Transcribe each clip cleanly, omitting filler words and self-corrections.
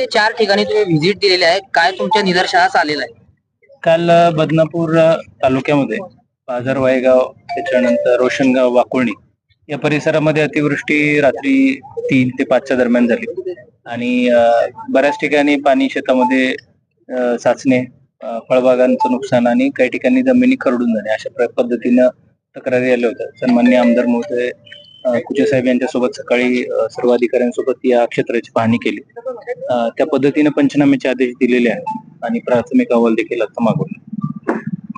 ते 4 ठिकाणी तुम्ही व्हिजिट दिलेली आहे, काय तुमच्या निदर्शनास आलेलं आहे? काल बदनापूर तालुक्यामध्ये पाझर वायगाव, त्याच्यानंतर रोशनगाव, वाकुळणी या परिसरामध्ये अतिवृष्टी रात्री 3 ते 5च्या दरम्यान झाली आणि बऱ्याच ठिकाणी पाणी शेतामध्ये साचणे, फळबागांचं नुकसान आणि काही ठिकाणी जमिनी खरडून जाणे अशा पद्धतीनं तक्रारी आल्या होत्या. सन्माननीय आमदार महोदय कुचे साहेब यांच्यासोबत सकाळी सर्व अधिकाऱ्यांसोबत या क्षेत्राची पाहणी केली. त्या पद्धतीने पंचनाम्याचे आदेश दिलेले आहेत आणि प्राथमिक अहवाल देखील आता मागवला.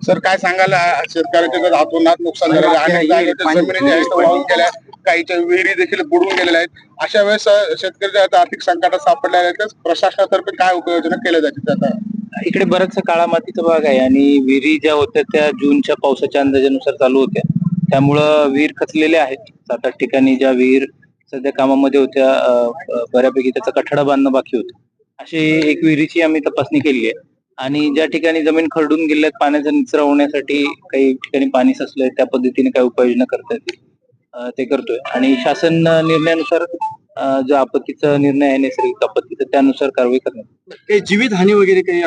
सर काय सांगाल, शेतकऱ्याच्या जर अतोनात नुकसान झालेलं आहे, अनेक जागेच्या जमिनी ज्या आहेत वाहून गेल्या, काहीच्या विहिरी देखील बुडून गेलेल्या आहेत. अशा वेळेस शेतकरी आता आर्थिक संकटात सापडलेल्या आहेत, प्रशासनातर्फे काय उपाययोजना केल्या जातील? आता इकडे बराचसा काळा मातीचा भाग आहे आणि विहिरी ज्या होत्या त्या जूनच्या पावसाच्या अंदाजानुसार चालू होत्या, त्यामुळं विहीर खचलेल्या आहेत. 7-8 ठिकाणी ज्या विहीर सध्या कामामध्ये होत्या, बऱ्यापैकी त्याचा कठडा बांधणं बाकी होतं. अशी एक विहिरीची आम्ही तपासणी केली आहे आणि ज्या ठिकाणी जमीन खरडून गेल्या पाण्याचा निचरा होण्यासाठी काही ठिकाणी पाणी साचलंय, त्या पद्धतीने काय उपाययोजना करता येतील ते करतोय आणि शासन निर्णयानुसार जो आपत्तीचा निर्णय आहे नैसर्गिक आपत्तीचा त्यानुसार कारवाई करण्यात. काही जीवित हानी वगैरे काही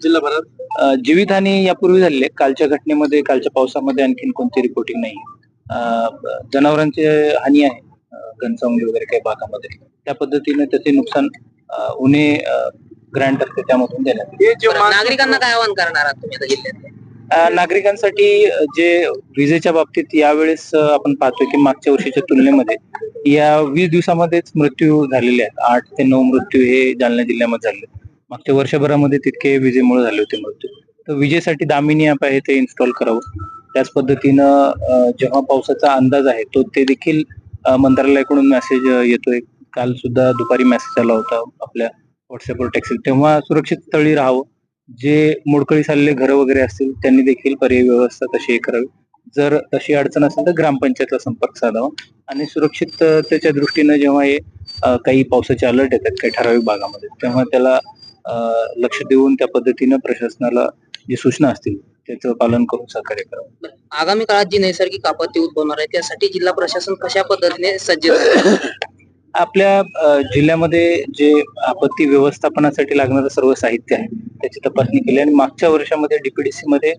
जिल्हाभरात? जीवितहानी यापूर्वी झाली आहे. कालच्या घटनेमध्ये, कालच्या पावसामध्ये आणखीन कोणती रिपोर्टिंग नाही. जनावरांची हानी आहे घनसावंगी वगैरे काही भागामध्ये, त्या पद्धतीने त्याचे नुकसान उन्हे ग्रँट असते त्यामधून देण्यात. नागरिकांना काय आवाहन करणार आहात तुम्ही आता जिल्ह्यात? नागरिकांसाठी जे विजेच्या बाबतीत यावेळेस आपण पाहतोय की मागच्या वर्षीच्या तुलनेमध्ये या 20 दिवसामध्येच मृत्यू झालेले आहेत. 8 ते 9 मृत्यू हे जालना जिल्ह्यामध्ये झाले. मागच्या वर्षभरामध्ये तितके विजेमुळे झाले होते मृत्यू. तर विजेसाठी दामिनी ॲप आहे ते इन्स्टॉल करावं. त्याच पद्धतीनं जेव्हा पावसाचा अंदाज आहे तो ते देखील मंत्रालयाकडून मेसेज येतोय. काल सुद्धा दुपारी मेसेज आला होता आपल्या व्हॉट्सअपवर टेक्स्ट. तेव्हा सुरक्षित स्थळी राहावं. जे मोडकळीस आलेले घरं वगैरे असतील त्यांनी देखील पर्यायी व्यवस्था तशी करावी. जर तशी अडचण असेल तर ग्रामपंचायतला संपर्क साधावा आणि सुरक्षिततेच्या दृष्टीनं जेव्हा हे काही पावसाचे अलर्ट येतात काही ठराविक भागामध्ये, तेव्हा त्याला लक्ष देऊन त्या पद्धतीनं प्रशासनाला जी सूचना असतील त्याचं पालन करून सहकार्य करावं. आगामी काळात जी नैसर्गिक आपत्ती उद्भवणार आहे त्यासाठी जिल्हा प्रशासन कशा पद्धतीने सज्ज आहे? आपल्या जिल्ह्यामध्ये जे आपत्ती व्यवस्थापनासाठी लागणारं सर्व साहित्य आहे त्याची तपासणी केली आणि मागच्या वर्षामध्ये डीपीडीसी मध्ये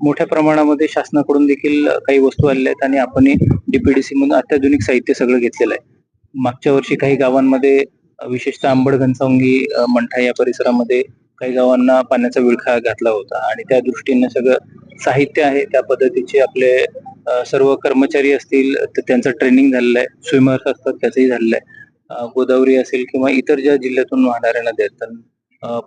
मोठ्या प्रमाणामध्ये शासनाकडून देखील काही वस्तू आलेल्या आहेत आणि आपण डीपीडीसी मधून अत्याधुनिक साहित्य सगळं घेतलेलं आहे. मागच्या वर्षी काही गावांमध्ये विशेषतः अंबड, घनसावंगी, मंठा या परिसरामध्ये काही गावांना पाण्याचा विळखा घातला होता आणि त्या दृष्टीने सगळं साहित्य आहे त्या पद्धतीचे आपले सर्व कर्मचारी असतील तर त्यांचं ट्रेनिंग झालेलं आहे. स्विमर्स असतात त्याचंही झालेलं आहे. गोदावरी असेल किंवा इतर ज्या जिल्ह्यातून वाहणाऱ्या नद्या आहेत,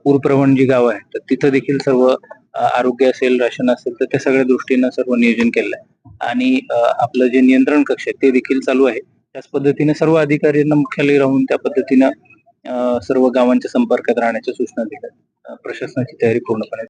पूरप्रवण जी गावं आहेत तर तिथं देखील सर्व आरोग्य असेल, राशन असेल तर त्या सगळ्या दृष्टीनं सर्व नियोजन केलं आहे आणि आपलं जे नियंत्रण कक्ष आहे ते देखील चालू आहे. त्याच पद्धतीने सर्व अधिकाऱ्यांना मुख्यालय राहून त्या पद्धतीनं सर्व गावांच्या संपर्कात राहण्याच्या सूचना दिल्या. प्रशासनाची तयारी पूर्णपणे